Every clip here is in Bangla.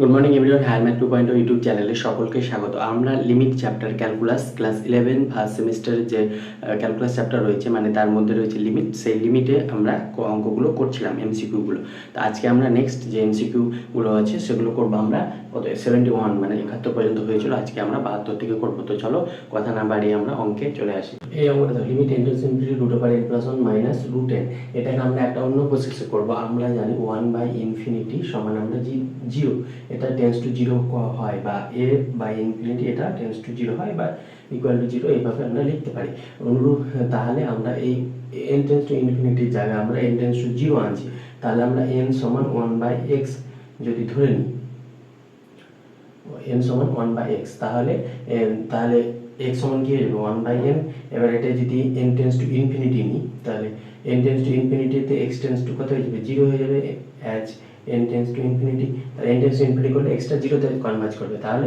Good morning everyone, higher math 2.0 YouTube চ্যানেলে সকলকে স্বাগত। আমরা limit chapter calculus class 11 first সেমিস্টারের যে ক্যালকুলাস চ্যাপ্টার রয়েছে, মানে তার মধ্যে রয়েছে লিমিট, সেই লিমিটে আমরা অঙ্কগুলো করছিলাম, এমসিকিউগুলো। তো আজকে আমরা নেক্সট যে এমসিকিউগুলো আছে সেগুলো করবো আমরা কত 71 মানে 71 পর্যন্ত হয়েছিল, আজকে আমরা 72 থেকে করবো। তো চলো কথা না বাড়িয়ে আমরা অঙ্কে চলে আসি। এই অঙ্কটা লিমিট n + √n - √n, এটাকে আমরা একটা অন্য প্রসেসে করবো। আমরা জানি 1/∞ সমান আমরা 0, এটা টেন্স টু 0 হয়, বা a বাই ইনফিনিটি এটা টেন্স টু 0 হয় বা ইকুয়াল টু 0, এইভাবে আমরা লিখতে পারি। অনুরূপ তাহলে আমরা এই n টেন্স টু ইনফিনিটির জায়গায় আমরা n টেন্স টু 0 আনছি। তাহলে আমরা n সমান 1/x যদি ধরে নিই, n সমান 1/x, তাহলে x সমান কি হয়ে যাবে 1/n। এবার এটা যদি n টেন্স টু ইনফিনিটি নিই, তাহলে n টেন্স টু ইনফিনিটিতে x টেন্স টু কত হয়ে যাবে 0 হয়ে যাবে, as n tends to infinity. তাহলে n টেন্স টু ইনফিনিটি করলে x টা 0 তে কনভার্জ করবে, তাহলে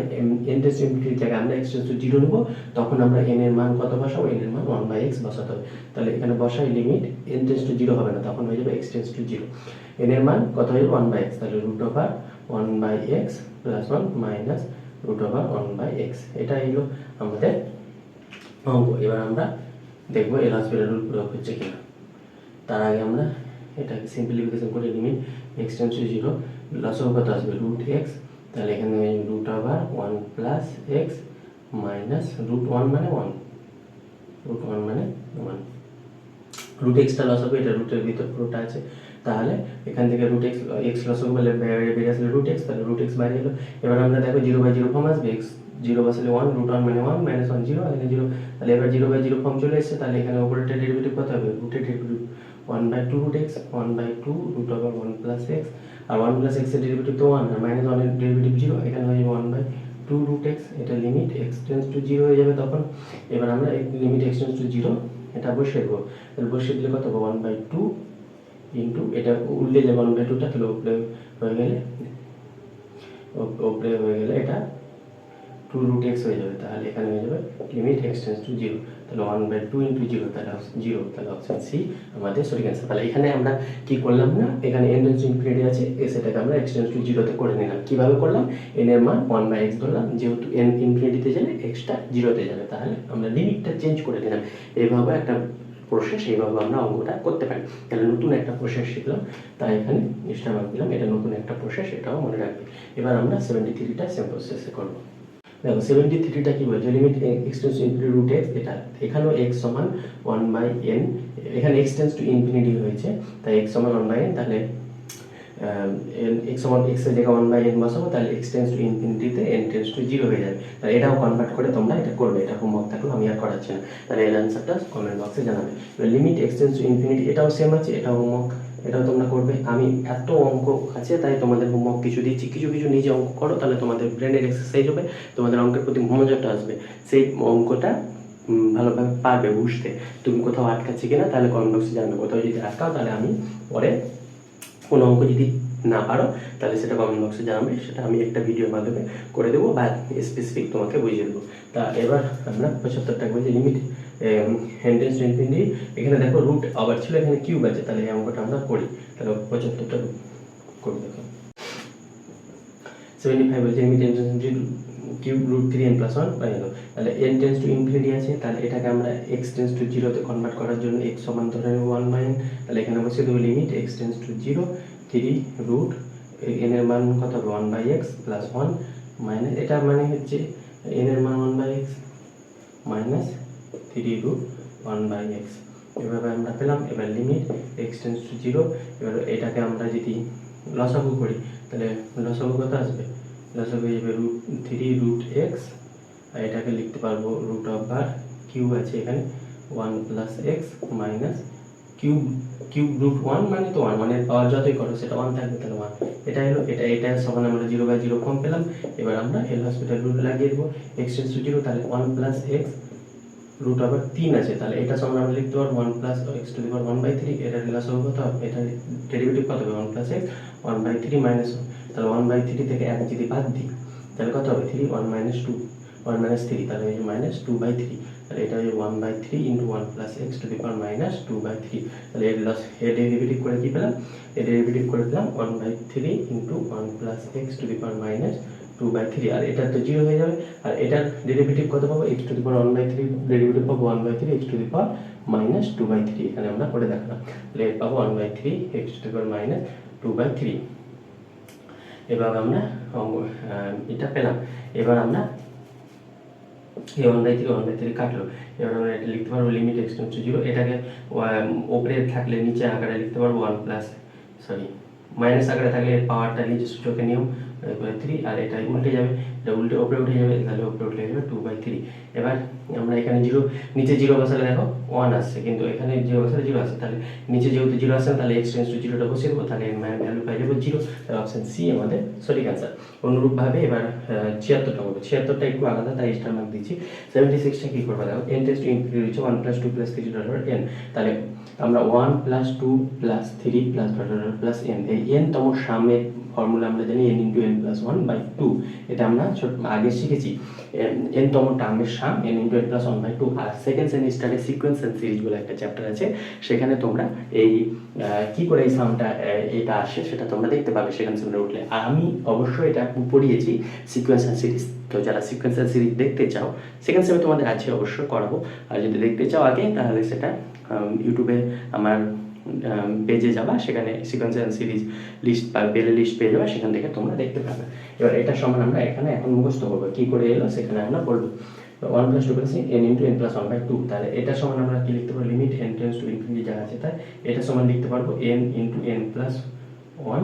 n টেন্স টু ইনফিনিটির জায়গায় আমরা x টেন্স টু 0 নেব, তখন আমরা n এর মান কত বসাবো, n এর মান 1/x বসাতে হবে। তাহলে এখানে বসাই লিমিট n টেন্স টু 0 হবে না, তখন হয়ে যাবে x টেন্স টু 0, n এর মান কত হয়ে যাবে 1/x, তাহলে √1/x প্লাস 1 মাইনাস √1/x, এটা হলো আমাদের অঙ্ক। এবার আমরা দেখবো এল হসপিটাল রুল প্রয়োগ হচ্ছে কিনা। তার আগে আমরা এটাকে সিম্পলিফিকেশন করে লিমিট x টেন্স টু 0, লসও কত আসবে √x, তাহলে এখানে √1 প্লাস x মাইনাস √1 মানে 1, √1 মানে 1, √x টা লস হবে, এটা রুটের ভিতর পুরোটা আছে, তাহলে এখান থেকে √x লস হবে বলে বেরিয়ে আসলে √x, তাহলে √x বাইরে এলো। এবার আমরা দেখো 0/0 ফর্ম আসবে, x 0 বসালে 1, √1 মানে 1 মাইনাস 1 0, এখানে 0, তাহলে এবার 0/0 ফর্ম চলে এসেছে, তাহলে এখানে উপরেরটা ডেরিভেটিভ কত হবে, রুটের ডেরিভেটিভ 1/2 √x, 1/2 √1 প্লাস x, আর 1 প্লাস x এর ডেরিভেটিভ তো 1, আর মাইনাস 1 এর ডেরিভেটিভ 0, এখানে হয়ে যাবে 1/2 √x, এটা লিমিট x টেন্স টু 0 হয়ে যাবে তখন। এবার আমরা লিমিট x টেন্স টু 0 এটা বসিয়ে দেবো, তাহলে বসিয়ে দিলে কত হবে 1/2 ইন্টু, এটা উল্টে যাবে 1/2টা, তাহলে উপরে হয়ে গেলে এটা 2√x হয়ে যাবে, তাহলে এখানে হয়ে যাবে লিমিট x টেন্স টু 0, তাহলে 1/2 ইন্টু 0, তাহলে 0, তাহলে অপশন সি আমাদের সঠিক অ্যান্সার। তাহলে এখানে আমরা কি করলাম না, এখানে n টেন্স টু ইনফিনিটি আছে, সেটাকে আমরা x টেন্স টু 0 তে করে নিলাম। কিভাবে করলাম, n এর মান 1/x ধরলাম, যেহেতু n ইনফিনিটিতে যাবে x টা 0 তে যাবে, তাহলে আমরা লিমিটটা চেঞ্জ করে নিলাম। এইভাবে একটা প্রসেস, এইভাবে আমরা অঙ্কটা করতে পারি। তাহলে নতুন একটা প্রসেস শিখলাম, তাই এখানে নিশ্চয় মার্ক দিলাম, এটা নতুন একটা প্রসেস, এটাও মনে রাখবে। এবার আমরা 73টা সেম প্রসেসে করবো। দেখো 73টা কি বলছে, limit x tends to infinity √x, এটা এখানেও x সমান 1/n, এখানে x টেন্স টু ইনফিনিটি হয়েছে, তাই x সমান 1/n, তাহলে x সমান x এর জায়গায় 1/n বসাবো, তাহলে x টেন্স টু ইনফিনিটিতে n টেন্স টু 0 হয়ে যাবে। তাহলে এটাও কনভার্ট করে তোমরা এটা করবে, এটা হোমওয়ার্ক থাকলো, আমি আর করাচ্ছি না। তাহলে এর অ্যান্সারটা কমেন্ট বক্সে জানাবে। এবার limit x tends to infinity, এটাও সেম আছে, এটাও হোমওয়ার্ক, এটাও তোমরা করবে। আমি এত অঙ্ক আছে তাই তোমাদের হোমওয়ার্ক কিছু দিচ্ছি, কিছু নিজে অঙ্ক করো, তাহলে তোমাদের ব্রেনের এক্সারসাইজ হবে, তোমাদের অঙ্কের প্রতি মনোযোগটা আসবে, সেই অঙ্কটা ভালোভাবে পারবে বুঝতে। তুমি কোথাও আটকাচ্ছে কিনা তাহলে কমেন্ট বক্সে জানাবে, কোথাও যদি আটকাও তাহলে আমি পরে কোনো অঙ্ক যদি না পারো তাহলে সেটা কমেন্ট বক্সে জানাবে, সেটা আমি একটা ভিডিওর মাধ্যমে করে দেবো বা স্পেসিফিক তোমাকে বুঝিয়ে দেবো। তা এবার আমরা 75টা বলছি limit n tends to infinity, এখানে দেখো রুট আবার ছিল, এখানে কিউব আছে, তাহলে এই অঙ্কটা আমরা করি। তাহলে 75টা করি, দেখো 75 বলছে limit n tends to cube √3n + 1 by হলো, তাহলে n টেন্স টু ইনফিনিটি আছে, তাহলে এটাকে আমরা x টেন্স টু 0 তে কনভার্ট করার জন্য x সমান ধরে নেব 1/n, তাহলে এখানে বসিয়ে দেবো limit x tends to 0 3 n এর মান কত হবে 1/x প্লাস 1 মাইনাস, এটা মানে হচ্ছে n এর মান 1/x মাইনাস 3 √1/x, এভাবে আমরা পেলাম। এবার লিমিট x টেন্স টু 0, এবার এটাকে আমরা যদি লসাগু করি, তাহলে লসাগু কত আসবে, লসাগু হয়ে যাবে √3 √x, আর এটাকে লিখতে পারবো কিউব আছে এখানে 1 প্লাস x মাইনাস √1 মানে তো 1, মানে পাওয়ার যতই করো সেটা 1 থাকবে, তাহলে 1, এটা হলো এটা সমান আমরা 0/0 ফর্ম পেলাম। এবার আমরা এল হসপিটাল রুল লাগিয়ে দেবো, x টেন্স টু 0, তাহলে 1 প্লাস x √3 আছে, তাহলে এটা সমান আমরা লিখতে পারবো 1 প্লাস x টু দি পাওয়ার 1/3, এটা লসাগু কত হবে, এটা ডেরিভেটিভ কত হবে 1 প্লাস x 1/3 মাইনাস 1, তাহলে 1/3 থেকে 1 যদি বাদ দিই তাহলে কত হবে 3, 1 - 2, 1 minus 3 তাহলে এই যে মাইনাস 2/3, তাহলে এটা হচ্ছে 1/3 into 1 plus x two the power minus 2/3। তাহলে এর ডেরিভেটিভ করে কি পেলাম, এর ডেরিভেটিভ করে দিলাম 1/3 into 1 plus x two the power minus 2/3, আর এটা তো 0 হয়ে যাবে। আর এটার ডেরিভেটিভ কত পাবো, x two the power 1/3 derivative পাবো 1/3 x two the power minus 2/3, এখানে আমরা করে দেখালাম। তাহলে এর পাবো 1/3 x two the power minus 2/3। এবার আমরা এটা পেলাম। এবার আমরা এই 1/3 কাটলো। এবার আমরা এটা লিখতে পারবো লিমিট এক্স টেন্ডস টু 0, এটাকে ওপরে থাকলে নিচে আকারে লিখতে পারবো 1 প্লাস মাইনাস আকারে থাকলে পাওয়ারটা নিচে সূচকের নিয়ম 3, আর এটা উল্টে যাবে, এটা উল্টে ওপরে উঠে যাবে, তাহলে ওপরে উঠে যাবে 2/3। এবার আমরা এখানে 0 নিচে 0 বসালে দেখো 1 আসছে, কিন্তু এখানে 0 বসালে 0 আসছে, তাহলে নিচে যেহেতু 0 আসছে তাহলে এক্স টেন্ডস টু 0টা বসিয়ে দেবো, তাহলে ভ্যালু পাই যাবো 0। তাহলে অপশন সি আমাদের সঠিক অ্যান্সার। অনুরূপভাবে এবার 76টা করবো। 76টা একটু আলাদা, তাই স্টার মার্ক দিচ্ছি। 76টা কী করবো দেখো, n টেন্ডস টু ইনফিনিটি রয়েছে 1 plus 2 plus 3 dot dot n, তাহলে আমরা 1 plus 2 plus 3 plus dot dot plus n, এই n তম সামের ফর্মুলা আমরা জানি n ইন্টু n প্লাস 1/2, এটা আমরা আগে শিখেছি। n তম টার্মের সাম n ইন্টু n প্লাস 1/2। আর সেকেন্ড সেমিস্টারে সিকোয়েন্স অ্যান্ড সিরিজ বলে একটা চ্যাপ্টার আছে, সেখানে তোমরা এই কি করে এই সামটা এটা আসে সেটা তোমরা দেখতে পাবে সেকেন্ড সেমিস্টারে উঠলে। আর আমি অবশ্যই এটা পড়িয়েছি সিকোয়েন্স অ্যান্ড সিরিজ, তো যারা সিকোয়েন্স অ্যান্ড সিরিজ দেখতে চাও সেকেন্ড সেমে তোমাদের আছে অবশ্যই করাবো, আর যদি দেখতে চাও আগে তাহলে সেটা ইউটিউবে আমার পেজে যাবা, সেখানে সিকোয়েন্স অ্যান্ড সিরিজ লিস্ট বা প্লে লিস্ট পেয়ে যাবে, সেখান থেকে তোমরা দেখতে পাবে। এবার এটা সমান আমরা এখানে এখন মুখস্থ করবো, কী করে এলো সেখানে আমরা বলবো 1 plus 2 plus n into n plus 1/2, তাহলে এটা সমান আমরা কি লিখতে পারবো, limit n tends to infinity যা আছে তাই এটা সমান লিখতে পারবো n into n plus 1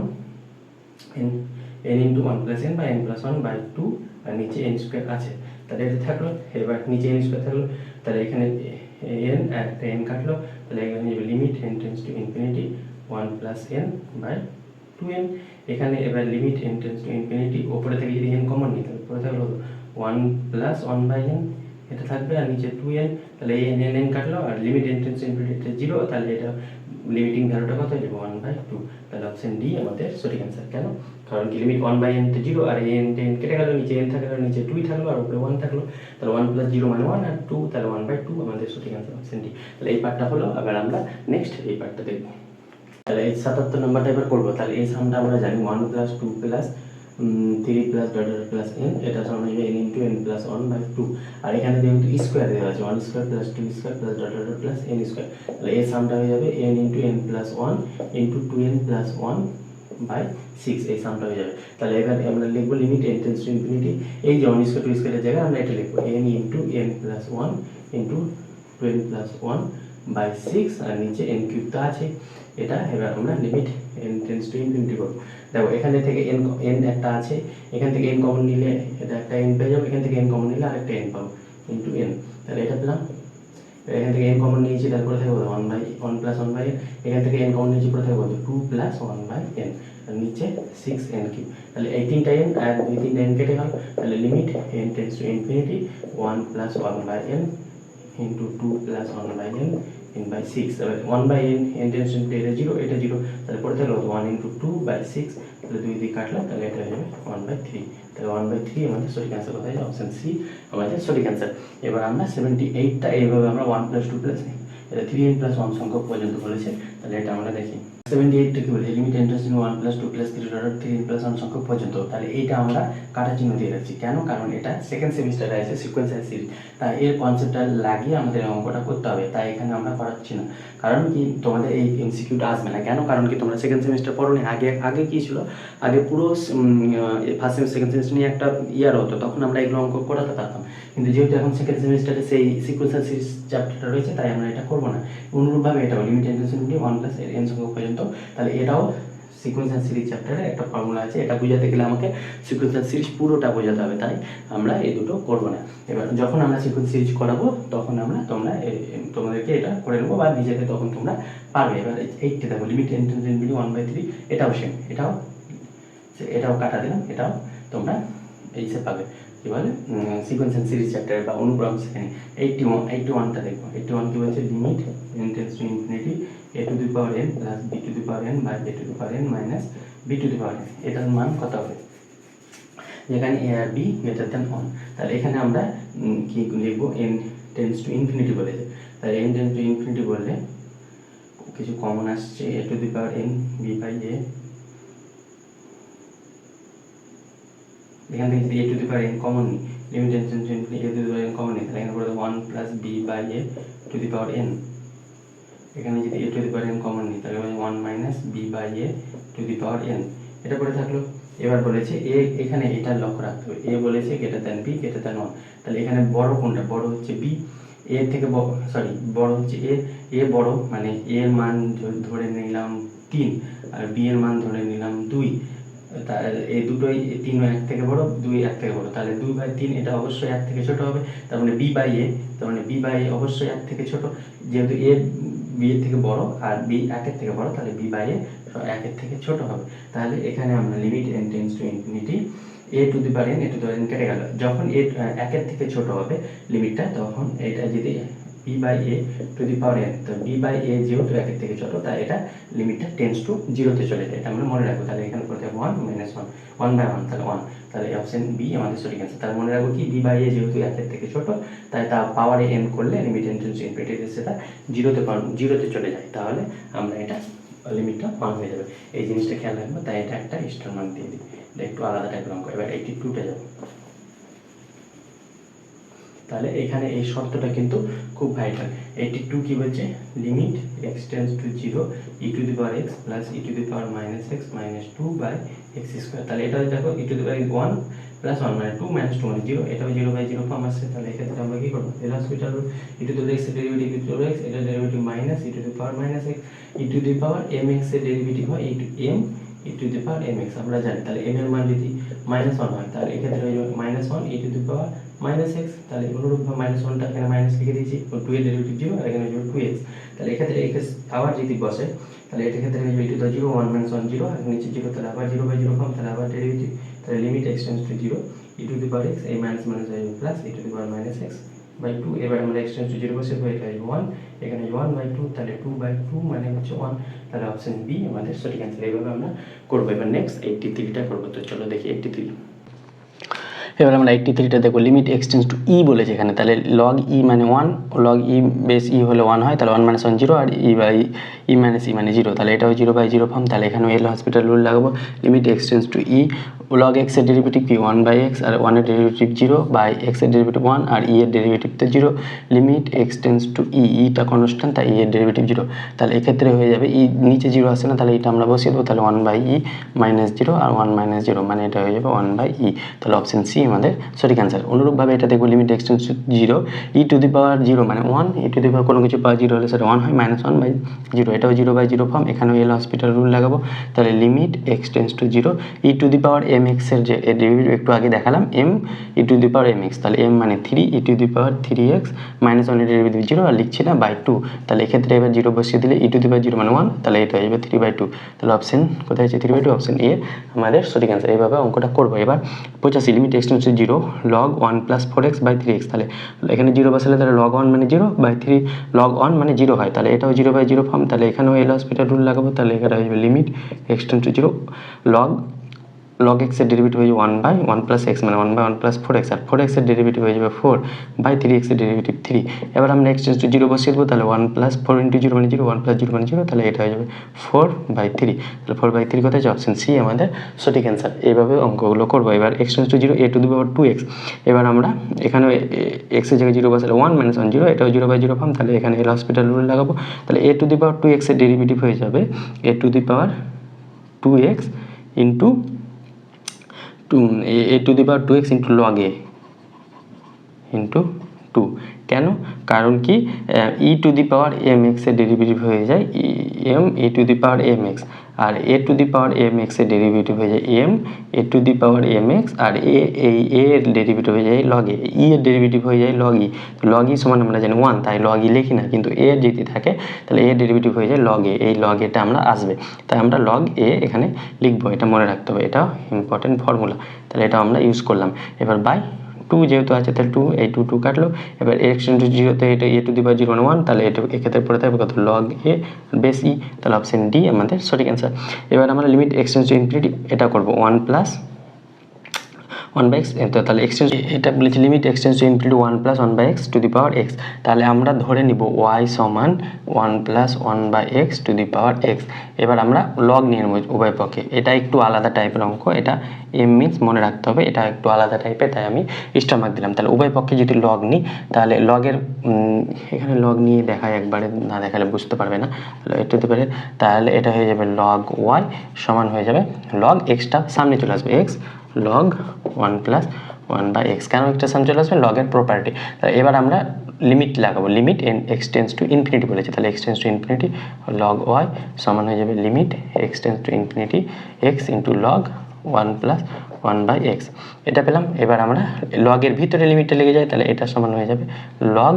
n into 1 plus n বা n প্লাস 1/2, আর নিচে n স্কোয়ার আছে, তাহলে এটা থাকলো। এবার নিচে n স্কোয়ার থাকলো, তাহলে এখানে n আর একটা n কাটলো, তাহলে এখানে limit n tends to infinity 1 plus n/2n। এখানে এবার limit n tends to infinity, ওপরে থেকে যদি n কমন নিই তাহলে উপরে থাকলো 1 প্লাস 1/n, এটা থাকবে, আর নিচে 2n, তাহলে এই n কাটলো, আর limit n tends to infinity 0, তাহলে এটা লিমিটিং ভ্যালুটা কত হয়ে যাবে 1/2। তাহলে অপশন ডি আমাদের সঠিক অ্যান্সার। কেন, কারণ কি লিমিট 1/n তো 0, আর এই n কেটে গেল, নিচে n থাকলো, নিচে 2 থাকলো, আর উপরে 1 থাকলো, তাহলে 1 প্লাস 0 মানে 1, আর 2 তাহলে 1/2 আমাদের সঠিক অ্যান্সার অপশন ডি। তাহলে এই পার্টটা হলো। এবার আমরা নেক্সট এই পার্টটা দেখবো। তাহলে এই 77 নম্বরটা এবার করবো। তাহলে এই সামটা আমরা জানি 1 plus 2 plus 3 plus dot dot plus n, এটা সমান হয়ে যাবে n ইন্টু n প্লাস 1/2, আর এখানে যেহেতু স্কোয়ার দেওয়া আছে 1 square plus 2 square plus dot dot plus n square, তাহলে এই সামটা হয়ে যাবে n into n plus 1 into 2n plus 1/6, এই সামটা হয়ে যাবে। তাহলে এবার আমরা লিখবো limit n tends to infinity, এই যে 1 স্কোয়ার 2 স্কোয়ারের জায়গায় আমরা এটা লিখবো n into n plus 1 into 2n plus 1/6, আর নিচে n কিউব তো আছে এটা। এবার আমরা limit n tends to infinity করবো। দেখো এখানে থেকে n একটা আছে, এখান থেকে n কমন নিলে এটা একটা n পেয়ে যাবো, এখান থেকে n কমন নিলে আরেকটা n পাবো ইন্টু n, তাহলে এটা পেলাম। এখান থেকে n কমন নিয়েছি, তারপরে থাকবে 1 প্লাস 1/n, এখান থেকে n কমন নিয়েছি, পরে থাকবে 2 প্লাস 1/n, আর নিচে 6n কিউব, তাহলে এই তিনটা n আর এই তিনটা n কেটে গেল, তাহলে limit n tends to infinity 1 plus 1/n into 2 plus 1/n n/6, এবার 1/n n টেন্ডস টু এটা 0, এটা 0, তাহলে পরে থাকলো 1 ইন্টু 2/6, তাহলে 2 দিয়ে কাটলাম, তাহলে এটা হয়ে যাবে 1/3। তাহলে 1/3 আমাদের সঠিক অ্যান্সার কোথায়, অপশন সি আমাদের সঠিক অ্যান্সার। এবার আমরা 78টা এইভাবে আমরা 1 প্লাস 2 প্লাস এটা 3n প্লাস 1 সংখ্যক পর্যন্ত বলেছে, তাহলে এটা আমরা দেখি। 78টা কি বলে, limit n tends two 1 plus 2 plus 3 dot 3n plus 1 সংখ্যক পর্যন্ত, তাহলে এইটা আমরা কাটা চিহ্ন দিয়ে রাখছি। কেন, কারণ এটা সেকেন্ড সেমিস্টারে আছে সিকোয়েন্স অ্যান্ড সিরিজ, তাই এর কনসেপ্টটা লাগিয়ে আমাদের অঙ্কটা করতে হবে, তাই এখানে আমরা করাচ্ছি না। কারণ কি তোমাদের এই এমসিকিউটা আসবে না, কেন, কারণ কি তোমরা সেকেন্ড সেমিস্টার পড়োনি। আগে কি ছিল, আগে পুরো ফার্স্ট সেমিস্টার সেকেন্ড সেমিস্টার নিয়ে একটা ইয়ার হতো, তখন আমরা এগুলো অঙ্ক করাতে পারতাম, কিন্তু যেহেতু এখন সেকেন্ড সেমিস্টারে সেই সিকোয়েন্স অ্যান্ড সিরিজ চ্যাপ্টারটা রয়েছে, তাই আমরা এটা করবো না। অনুরূপভাবে এটাও limit n tends two 1 plus n সংখ্যক পর্যন্ত, তাহলে এটাও সিকোয়েন্স অ্যান্ড সিরিজ চ্যাপ্টারে একটা ফর্মুলা আছে, এটা বোঝাতে গেলে আমাকে সিকোয়েন্স অ্যান্ড সিরিজ পুরোটা বোঝাতে হবে, তাই আমরা এই দুটো করবো না। এবার যখন আমরা সিকোয়েন্স সিরিজ করাবো তখন তোমাদেরকে এটা করে নেবো, বা নিজেকে তখন তোমরা পারবে। এবার এইটা দেখো limit n tends to infinity 1/3, এটাও সেম, এটাও কাটা দিলাম, এটাও তোমরা এইসব পাবে। কি বলে সিকোয়েন্স অ্যান্ড সিরিজ চ্যাপ্টার বা অনুক্রম শ্রেণী 81টা দেখবো। 81 কি বলছে, limit n tends to infinity a to the power n plus b to the power n by a to the power n minus b to the power n, এটার মান কত হবে। যেখানে এ আর বি গ্রেটার দ্যান 1। তাহলে এখানে আমরা কি লিখবো, n টেন্স টু ইনফিনিটি বলেছে, তাহলে n টেন্স টু ইনফিনিটি বললে কিছু কমন আসছে, a to the power n b by a, এখান থেকে যদি a to the power n common নিই, limit n tends to infinity a to the power n common নিই, তাহলে এখানে পড়ে 1 plus b by a to the power n। এখানে যদি a to the power n common নিই তাহলে 1 minus b by a to the power n, এটা পড়ে থাকলো। এবার বলেছে a, এখানে এটা লক্ষ্য রাখতে হবে, a বলেছে greater than b greater than 1, তাহলে এখানে বড় কোনটা, বড় হচ্ছে b, a থেকে বড় হচ্ছে a বড়, মানে a এর মান ধরে নিলাম 3 আর b এর মান ধরে নিলাম 2, এই দুটোই 3 1 থেকে বড়, 2 1 থেকে বড়, তাহলে 2/3 এটা অবশ্যই 1 থেকে ছোট হবে, তার মানে b বাই a, তার মানে b বাই a অবশ্যই 1 থেকে ছোট, যেহেতু a b এর থেকে বড় আর b 1 এর থেকে বড়, তাহলে b বাই a 1 এর থেকে ছোট হবে। তাহলে এখানে আমরা limit n tends to infinity a to the power n, a to the power n কেটে গেল, যখন a 1 এর থেকে ছোট হবে লিমিটটা, তখন এটা যদি b by a to the power n, তো b বাই a যেহেতু 1 এর থেকে ছোট, তাই এটা লিমিটটা টেন্ডস টু 0 তে চলে যায়, এটা আমরা মনে রাখবো। তাহলে এখানে করতে হবে 1 মাইনাস 1, 1 বাই 1, তাহলে 1, তাহলে অপশন বি আমাদের সঠিক অ্যান্সার। তাহলে মনে রাখবো কি, b বাই a যেহেতু 1 এর থেকে ছোট, তাই তার পাওয়ারে n করলে limit n tends to infinity সেটা 0 তে চলে যায়, তাহলে আমরা এটা লিমিটটা 1 হয়ে যাবে। এই জিনিসটা খেয়াল রাখবো, তাই এটা একটা স্টার মার্ক দিয়ে দিই, এটা একটু আলাদা টাইপের অঙ্ক। এবার 82তে যাবো। তাহলে এখানে এই শর্তটা কিন্তু খুব ভাইটাল। 82 কি বলছে, limit x tends to 0 e to the power x plus e to the power minus x minus 2 by x square. তাহলে এটা দেখো e to the power 1 plus 1 মানে 2 মাইনাস 2 মানে 0, এটাও 0 বাই 0 ফর্ম আসছে। তাহলে এক্ষেত্রে আমরা কি করবো, L'Hospital rule, e to the power x এর derivative e to the power x, এটা derivative minus e to the power minus x, e to the power mx এর ডেরিভেটিভ হয় m e to the power mx আমরা জানি। তাহলে m এর মান যদি -1 হয়, তাহলে এক্ষেত্রে হয়ে যাবে -1 e to the power minus x, তাহলে অনুরূপভাবে -1টা এখানে মাইনাস লিখে দিয়েছি, 2 এর ডেরিভেটিভ 0 আর এখানে 2x, তাহলে এক্ষেত্রে x আবার যদি বসে, তাহলে এটা ক্ষেত্রে হয়ে যাবে e টু দি 0 1 - 1 0 আর নিচে 0, তাহলে আবার 0 বাই 0 ফর্ম, তাহলে আবার ডেরিভেটিভ, তাহলে limit x tends to 0 e to the power x, এই মাইনাস মাইনাস হয়ে যাবে plus e to the power minus x by 2। এবার আমরা x টেন্ডস টু 0 বসে হয়ে যাবে 1, এখানে 1 বাই 2, তাহলে 2 বাই 2 মানে হচ্ছে 1, তাহলে অপশন বি আমাদের সঠিক অ্যান্সার। এইভাবে আমরা করবো। এবার নেক্সট 83টা করবো, তো চলো দেখি 83। এবার আমরা 83টা দেখো, লিমিট x টেন্ডস টু ই বলেছে এখানে, তাহলে লগ ই মানে 1, লগ ই বেস ই হলে 1 হয়, তাহলে 1 - 1 0 আর E by e minus E মানে 0, তাহলে এটাও 0 বাই 0 ফর্ম। তাহলে এখানে এল হসপিটাল রুল লাগাবো, লিমিট x টেন্ডস টু ই, লগ x এর ডেরিভেটিভ কি 1 বাই x আর 1 এর ডেরিভেটিভ 0 বাই x এর ডেরিভেটিভ 1 আর ই এর ডেরিভেটিভ তো 0, লিমিট x টেন্ডস টু ই, ইটা কনস্ট্যান্ট তাই ই এর ডেরিভেটিভ 0, তাহলে এক্ষেত্রে হয়ে যাবে ই নিচে 0 আসে না, তাহলে এটা আমরা বসিয়ে দেবো, তাহলে 1 বাই ই মাইনাস 0 আর 1 মাইনাস 0 মানে এটা হয়ে যাবে 1 বাই ই, তাহলে অপশন সি আমাদের সঠিক অ্যান্সার। অনুরূপভাবে এটা দেখবো, limit x tends to 0 e to the power 0 মানে 1, ই টু দি পাওয়ার কোনো কিছু পাওয়ার 0 হলে সেটা 1 হয়, -1 বাই 0, এটাও 0 বাই 0 ফর্ম। এখানেও এল হসপিটাল রুল লাগাবো, তাহলে limit x tends to 0 e to the power mx এর যে ডেরিভেটিভ একটু আগে দেখালাম m E to the power mx, তাহলে m মানে 3 ই টু দি পাওয়ার 3x -1 এর ডেরিভেটিভ 0 আর লিখছি না বাই 2, তাহলে এক্ষেত্রে এবার 0 বসিয়ে দিলে ই টু দি পাওয়ার 0 মানে 1, তাহলে এটা হয়ে যাবে 3/2, তাহলে অপশন কোথায় আছে 3/2, অপশন এ আমাদের সঠিক অ্যান্সার। এইভাবে অঙ্কটা করবো। এবার 85, limit x tends to 0 log 1 plus 4x by 3x, তাহলে এখানে 0 বসালে তাহলে log 1 মানে 0 বাই 3 log 1 মানে 0 হয়, তাহলে এটাও 0 বাই 0 ফর্ম। তাহলে এখানেও এল হসপিটাল রুল লাগাবো, তাহলে এখানে হয়ে যাবে limit x tends to 0 log x এর ডেরিভেটিভ হয়ে যাবে 1 বাই 1 প্লাস x মানে 1 by 1 plus 4x R 4x এর ডেরিভেটিভ হয়ে যাবে 4 বাই 3x এর ডেরিভেটিভ 3। এবার আমরা x টেন্ডস টু 0 বসিয়ে দেবো, তাহলে 1 প্লাস 4 ইন্টু 0 মানে 0, 1 প্লাস 0 মানে 0, তাহলে এটা হয়ে যাবে 4 বাই 3, তাহলে 4 বাই 3 কোথায় আছে, অপশন সি আমাদের সঠিক অ্যান্সার। এইভাবে অঙ্কগুলো করবো। এবার x tends to 0 a to the power 2x, এবার আমরা এখানে x এর জায়গায় 0 বসালে 1 - 1 0, এটাও 0 বাই 0 ফর্ম, তাহলে এখানে এল হসপিটাল রুল লাগাবো, তাহলে a to the power 2x এর ডেরিভেটিভ হয়ে যাবে a to the power 2x into a to the power 2x into log a into 2, কেন, কারণ কি e to the power mx এর ডেরিভেটিভ হয়ে যায় m e to the power mx আর a to the power mx এর ডেরিভেটিভ হয়ে যায় m a to the power mx আর a এর ডেরিভেটিভ হয়ে যায় log a, e এর ডেরিভেটিভ হয়ে যায় log e, log e সমান আমরা জানি 1, তাই log e লিখি না, কিন্তু a এর যদি থাকে তাহলে a এর ডেরিভেটিভ হয়ে যায় log a, এই log a টা আমরা আসবে, তাই আমরা log a এখানে লিখবো, এটা মনে রাখতে হবে, এটা ইম্পর্টেন্ট ফর্মুলা, তাহলে এটা আমরা ইউজ করলাম। এবার বাই 2 যেহেতু আছে, তাহলে 2 এই 2 কাটলো, এবার x টেন্ডস টু 0 তে এটা a টু দি পাওয়ার 0 মানে 1, তাহলে এটা এক্ষেত্রে পড়ে থাকবে কত, log a বেস e, তাহলে অপশন ডি আমাদের সঠিক অ্যান্সার। এবার আমরা limit x tends to infinity এটা করবো, 1 প্লাস 1/x, তো তাহলে এক্সটেন্স এটা বলেছি limit এক্সটেন্স to infinity 1 + 1/x two the power x। তাহলে আমরা ধরে নিব y সমান 1 + 1/x two the power x। এবার আমরা লগ নিয়ে নেব উভয় পক্ষে। এটা একটু আলাদা টাইপের অঙ্ক, এটা m মিনস মনে রাখতে হবে, এটা একটু আলাদা টাইপের, তাই আমি স্টার মার্ক দিলাম। তাহলে উভয় পক্ষে যদি লগ নিই তাহলে লগের এখানে লগ নিয়ে দেখায়, একবারে না দেখালে বুঝতে পারবে না। এটা হতে পারে, তাহলে এটা হয়ে যাবে log y সমান হয়ে যাবে log xটা সামনে চলে আসবে, x log 1 + 1/x। কেন একটা সামনে চলে আসবে? লগের প্রপার্টি। তাহলে এবার আমরা লিমিট লাগাবো, limit x tends to infinity বলেছে, তাহলে x tends to infinity log y সমান হয়ে যাবে limit x tends to infinity x into log 1 + 1/x। এটা পেলাম। এবার আমরা লগের ভিতরে লিমিটটা লেগে যায়, তাহলে এটা সমান হয়ে যাবে log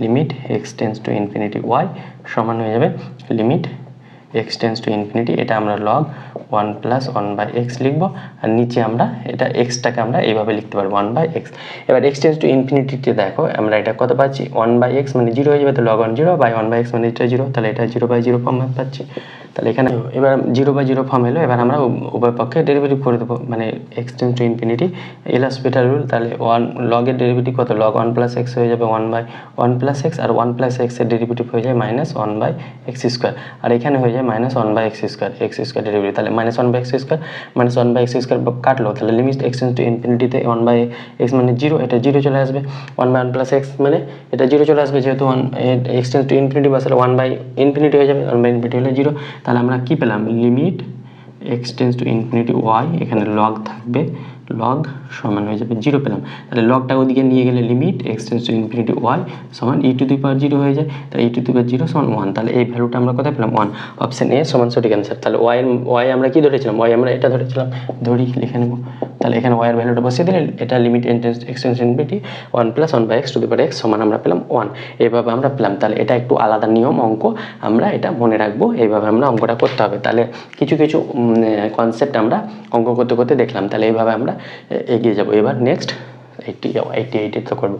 limit x tends to infinity y সমান হয়ে যাবে limit x tends to infinity, এটা আমরা log 1 + 1/x লিখবো, আর নিচে আমরা এটা xটাকে আমরা এইভাবে লিখতে পারবো 1/x। এবার x টেন্ডস টু ইনফিনিটিতে দেখো আমরা এটা কত পাচ্ছি, 1/x মানে 0 হয়ে যাবে, তো log 1 0 বাই 1/x মানে এটা 0, তাহলে এটা 0/0 ফর্ম পাচ্ছি। তাহলে এখানে এবার 0/0 ফর্ম এলো। এবার আমরা উভয় পক্ষে ডেরিভেটিভ করে দেবো, মানে x tends to infinity L hospital rule. তাহলে লগের ডেরিভেটিভ কত, log 1 + x হয়ে যাবে 1/1 + x, আর 1 + x এর ডেরিভেটিভ হয়ে যায় -1/x², আর এখানে হয়ে যায় -1/x², x² ডেরিভেটিভ, তাহলে -1/x² কাটলো, তাহলে লিমিট x টেন্ডস টু ইনফিনিটিতে 1/x মানে 0, এটা 0 চলে আসবে, 1/1 + x মানে এটা 0 চলে আসবে, যেহেতু x টেন্ডস টু ইনফিনিটি বসালে 1/∞ হয়ে যাবে, 1/∞ হলে 0। তাহলে আমরা কি পেলাম, limit x tends to infinity y, এখানে log থাকবে, log সমান হয়ে যাবে 0 পেলাম। তাহলে লগটা ওদিকে নিয়ে গেলে limit x tends to infinity y সমান e⁻0 হয়ে যায়, তাহলে e⁻0 সমান 1। তাহলে এই ভ্যালুটা আমরা কোথায় পেলাম, 1। অপশন এ সমান সঠিক অ্যান্সার। তাহলে y আমরা কি ধরেছিলাম, y আমরা এটা ধরেছিলাম, ধরি লিখে নেব। তাহলে এখানে y এর ভ্যালুটা বসিয়ে দিলে এটা limit x tends to infinity 1 + 1/x two the power x সমান আমরা পেলাম 1। এইভাবে আমরা পেলাম। তাহলে এটা একটু আলাদা নিয়ম অঙ্ক, আমরা এটা মনে রাখবো, এইভাবে আমরা অঙ্কটা করতে হবে। তাহলে কিছু কিছু কনসেপ্ট আমরা অঙ্ক করতে করতে দেখলাম, তাহলে এইভাবে আমরা এগিয়ে যাবো। এবার নেক্সট 88 তো করবো।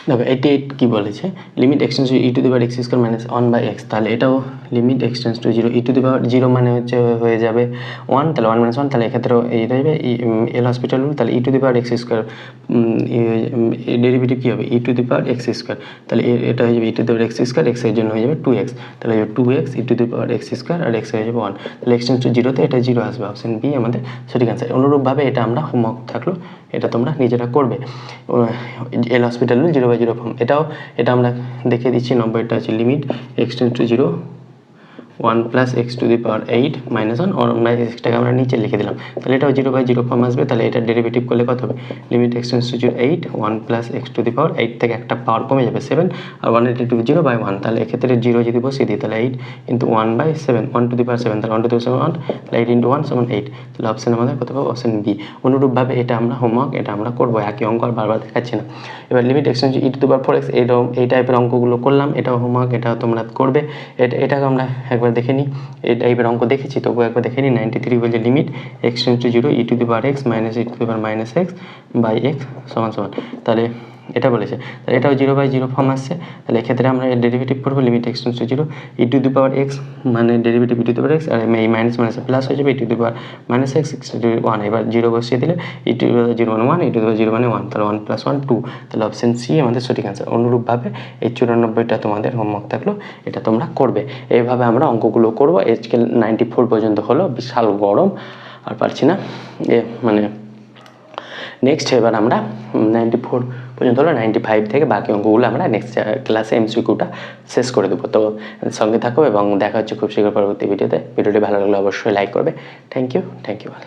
দেখো 88 কি বলেছে, limit x tends two e⁻x² - 1/x। তাহলে এটাও limit x tends to 0, e⁻0 মানে হচ্ছে হয়ে যাবে 1, তাহলে 1 - 1, তাহলে এক্ষেত্রেও এই রইবে এল হসপিটাল রুল। তাহলে e⁻x², ডেরিভেটিভ কী হবে, e⁻x², তাহলে এটা হয়ে যাবে e⁻x², x এর জন্য হয়ে যাবে 2x, তাহলে 2x e⁻x², আর x হয়ে যাবে 1, তাহলে x টেন্ডস টু 0 তে এটা 0 আসবে, অপশন বি আমাদের সঠিক অ্যান্সার। অনুরূপভাবে এটা আমরা হোমওয়ার্ক থাকলো, এটা তোমরা নিজেরা করবে। এল হসপিটাল রুল 0/0 ফর্ম, এটা আমরা দেখিয়ে দিচ্ছি। 90টা আছে limit x tends to 0 1 + x to the power 8 - 1, or x-টাকে আমরা নিচে লিখে দিলাম, তাহলে এটাও 0/0 ফর্ম আসবে। তাহলে এটা ডেরিভেটিভ করলে কত হবে, limit x tends to 0 8 1 + x to the power 8 থেকে একটা পাওয়ার কমে যাবে 7, আর 1/0/1, তাহলে এক্ষেত্রে 0 যদি বসিয়ে দিই তাহলে 8 × 1/7 1 টু দি পাওয়ার 7, তাহলে 1 টু দি পাওয়ার 1, তাহলে 8 × 1 = 8, তাহলে অপশন আমাদের কত পাবো, অপশন বি। অনুরূপভাবে এটা আমরা হোমওয়ার্ক, এটা আমরা করবো, একই অঙ্ক আর বারবার দেখাচ্ছি না। এবার limit x tends two e⁻4x, এই টাইপের অঙ্কগুলো করলাম, এটাও হোমওয়ার্ক, এটাও তোমরা করবে। এটাকে আমরা একবার দেখে নিই, এই টাইপের অঙ্ক দেখেছি, তবুও একবার দেখে নিই। 93 বলছে limit x tends to 0 e⁻x - e⁻x/x সমান। তাহলে এটা বলেছে, তাহলে এটাও 0/0 ফর্ম আসছে। তাহলে এক্ষেত্রে আমরা এর ডেরিভেটিভ করবো, limit x tends to 0 e⁻x মানে ডেরিভেটিভ e⁻x, আর এই মাইনাস মাইনাসে প্লাস হয়ে যাবে e⁻x 1। এবার 0 বসিয়ে দিলে e⁻0 মানে 1, e⁻0 মানে 1, তাহলে 1 + 1 2, তাহলে অপশন সি আমাদের সঠিক অ্যান্সার। অনুরূপভাবে এই 94টা তোমাদের হোমওয়ার্ক থাকলো, এটা তোমরা করবে। এইভাবে আমরা অঙ্কগুলো করবো। আজকে 94 পর্যন্ত হলো, বিশাল গরম, আর পারছি না মানে নেক্সট। এবার আমরা 94 পর্যন্ত হলো, 95 থেকে বাকি অঙ্কগুলো আমরা নেক্সট ক্লাসে MCQটা শেষ করে দেবো। তো সঙ্গে থাকো এবং দেখা হচ্ছে খুব শীঘ্র পরবর্তী ভিডিওতে। ভিডিওটি ভালো লাগলে অবশ্যই লাইক করবে। Thank you all.